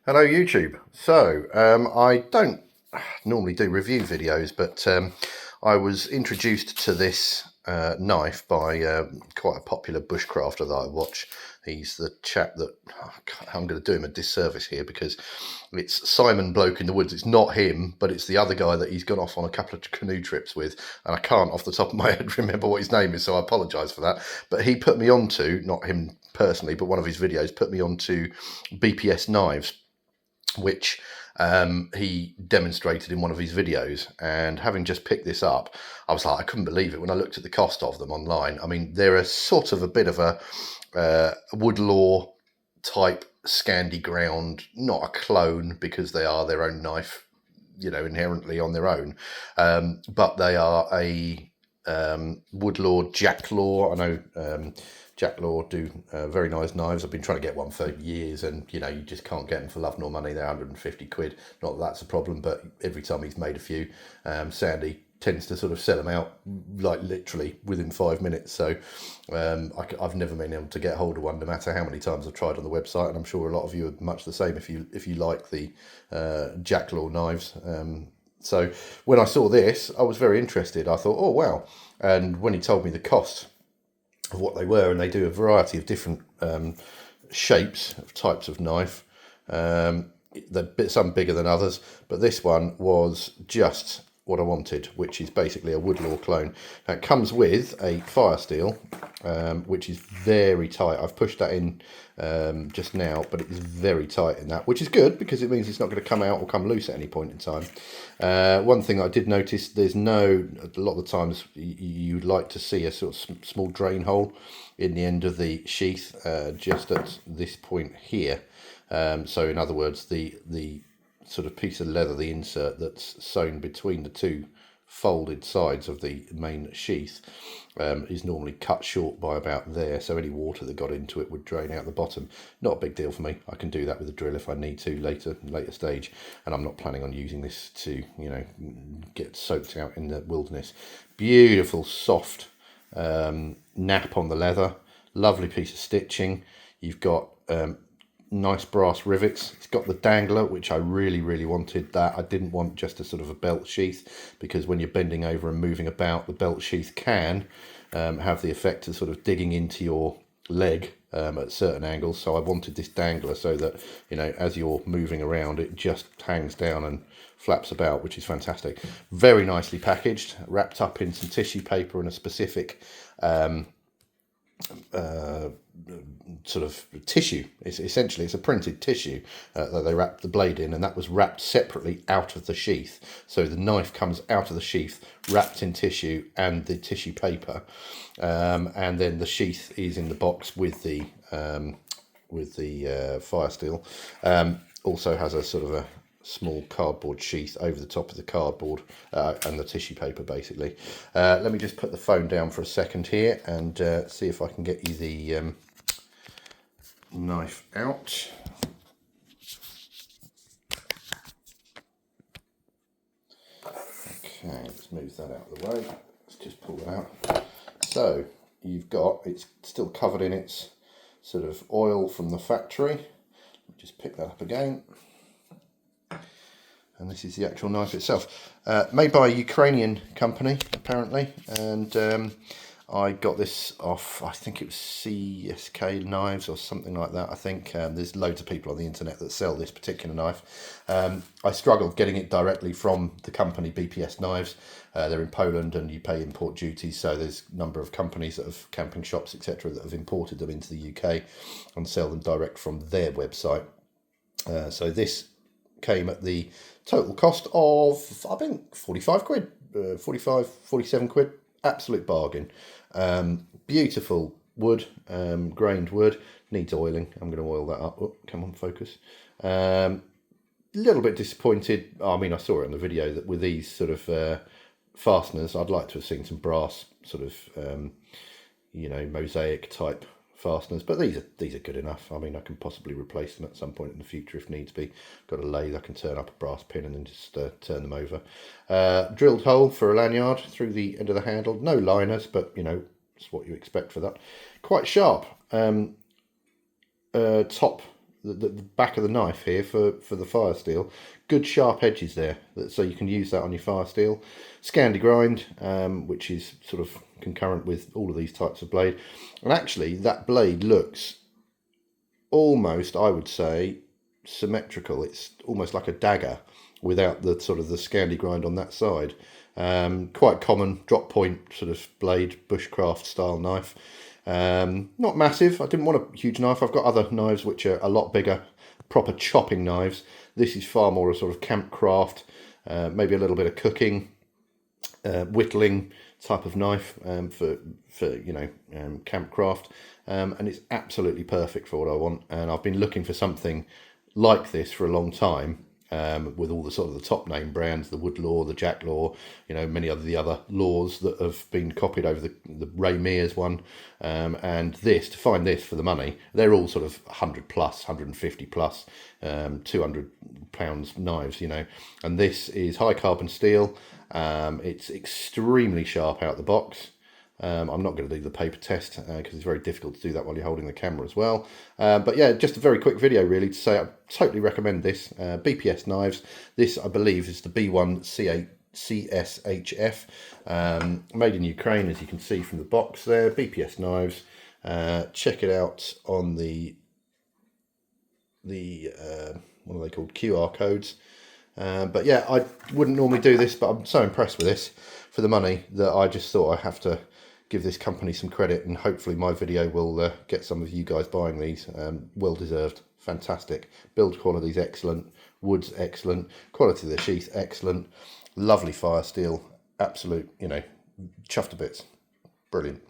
Hello YouTube. So I don't normally do review videos, but I was introduced to this knife by quite a popular bushcrafter that I watch. He's the chap that I'm going to do him a disservice here because it's Simon Bloke in the Woods. It's not him, but it's the other guy that he's gone off on a couple of canoe trips with, and I can't off the top of my head remember what his name is, so I apologise for that. But he put me onto, not him personally, but one of his videos put me onto BPS knives, which he demonstrated in one of his videos. And having just picked this up, I was like, I couldn't believe it when I looked at the cost of them online. I mean, they're a sort of a bit of a Woodlore type Scandi ground, not a clone because they are their own knife, you know, inherently on their own, but they are a Woodlore Jacklore. I know Jacklore do very nice knives. I've been trying to get one for years, and you know, you just can't get them for love nor money. They're 150 quid. Not that that's a problem, but every time he's made a few, Sandy tends to sort of sell them out like literally within 5 minutes. So I've never been able to get hold of one, no matter how many times I've tried on the website, and I'm sure a lot of you are much the same if you like the Jacklore knives. So when I saw this, I was very interested. I thought, oh wow. And when he told me the cost of what they were, and they do a variety of different shapes of types of knife, some bigger than others, but this one was just what I wanted, which is basically a Woodlore clone. Now, it comes with a fire steel, which is very tight. I've pushed that in just now, but it is very tight in that, which is good because it means it's not going to come out or come loose at any point in time. One thing I did notice, there's no, a lot of the times you'd like to see a sort of small drain hole in the end of the sheath, just at this point here. So in other words, the sort of piece of leather, the insert that's sewn between the two folded sides of the main sheath, is normally cut short by about there, so any water that got into it would drain out the bottom. Not a big deal for me. I can do that with a drill if I need to later stage, and I'm not planning on using this to, you know, get soaked out in the wilderness. Beautiful soft nap on the leather, lovely piece of stitching. You've got nice brass rivets. It's got the dangler, which I really wanted. That I didn't want just a sort of a belt sheath, because when you're bending over and moving about, the belt sheath can have the effect of sort of digging into your leg at certain angles. So I wanted this dangler so that, you know, as you're moving around, it just hangs down and flaps about, which is fantastic. Very nicely packaged, wrapped up in some tissue paper and a specific sort of tissue. It's essentially, it's a printed tissue that they wrap the blade in, and that was wrapped separately out of the sheath. So the knife comes out of the sheath wrapped in tissue and the tissue paper, and then the sheath is in the box with the fire steel. Also has a sort of a small cardboard sheath over the top of the cardboard and the tissue paper, basically. Let me just put the phone down for a second here and see if I can get you the knife out. Okay, let's move that out of the way. Let's just pull that out. So you've got, it's still covered in its sort of oil from the factory. Just pick that up again. And this is the actual knife itself, made by a Ukrainian company apparently, and I got this off, I think it was CSK Knives or something like that. I think there's loads of people on the internet that sell this particular knife. I struggled getting it directly from the company BPS Knives. They're in Poland and you pay import duties, so there's a number of companies that have, camping shops etc., that have imported them into the UK and sell them direct from their website. So this came at the total cost of, I think, 45 quid, 45, 47 quid, absolute bargain. Beautiful wood, grained wood, needs oiling. I'm going to oil that up. Oh, come on, focus. Little bit disappointed. I mean, I saw it in the video that with these sort of fasteners, I'd like to have seen some brass sort of, you know, mosaic type fasteners, but these are good enough. I mean, I can possibly replace them at some point in the future if needs be. Got a lathe, I can turn up a brass pin and then just turn them over. Drilled hole for a lanyard through the end of the handle. No liners, but you know, it's what you expect for that. Quite sharp top the back of the knife here for the fire steel. Good sharp edges there, so you can use that on your fire steel. Skandi grind, which is sort of concurrent with all of these types of blade. And actually that blade looks almost, I would say, symmetrical. It's almost like a dagger without the sort of the Skandi grind on that side. Quite common drop point sort of blade, bushcraft style knife. Not massive. I didn't want a huge knife. I've got other knives which are a lot bigger, proper chopping knives. This is far more a sort of camp craft, maybe a little bit of cooking, whittling type of knife for camp craft, and it's absolutely perfect for what I want. And I've been looking for something like this for a long time. With all the sort of the top name brands, the Woodlore, the Jacklore, many of the other lures that have been copied over the Ray Mears one, and to find this for the money, they're all sort of 100 plus, 150 plus, 200 pounds knives, and this is high carbon steel. It's extremely sharp out the box. I'm not going to do the paper test because it's very difficult to do that while you're holding the camera as well. But yeah, just a very quick video really to say I totally recommend this. BPS knives. This, I believe, is the B1 CSHF, made in Ukraine, as you can see from the box there. BPS knives. Check it out on the what are they called? QR codes. But yeah, I wouldn't normally do this, but I'm so impressed with this for the money that I just thought I have to give this company some credit, and hopefully my video will get some of you guys buying these. Well deserved. Fantastic. Build quality is excellent. Wood's excellent. Quality of the sheath excellent. Lovely fire steel. Absolute, chuffed to bits. Brilliant.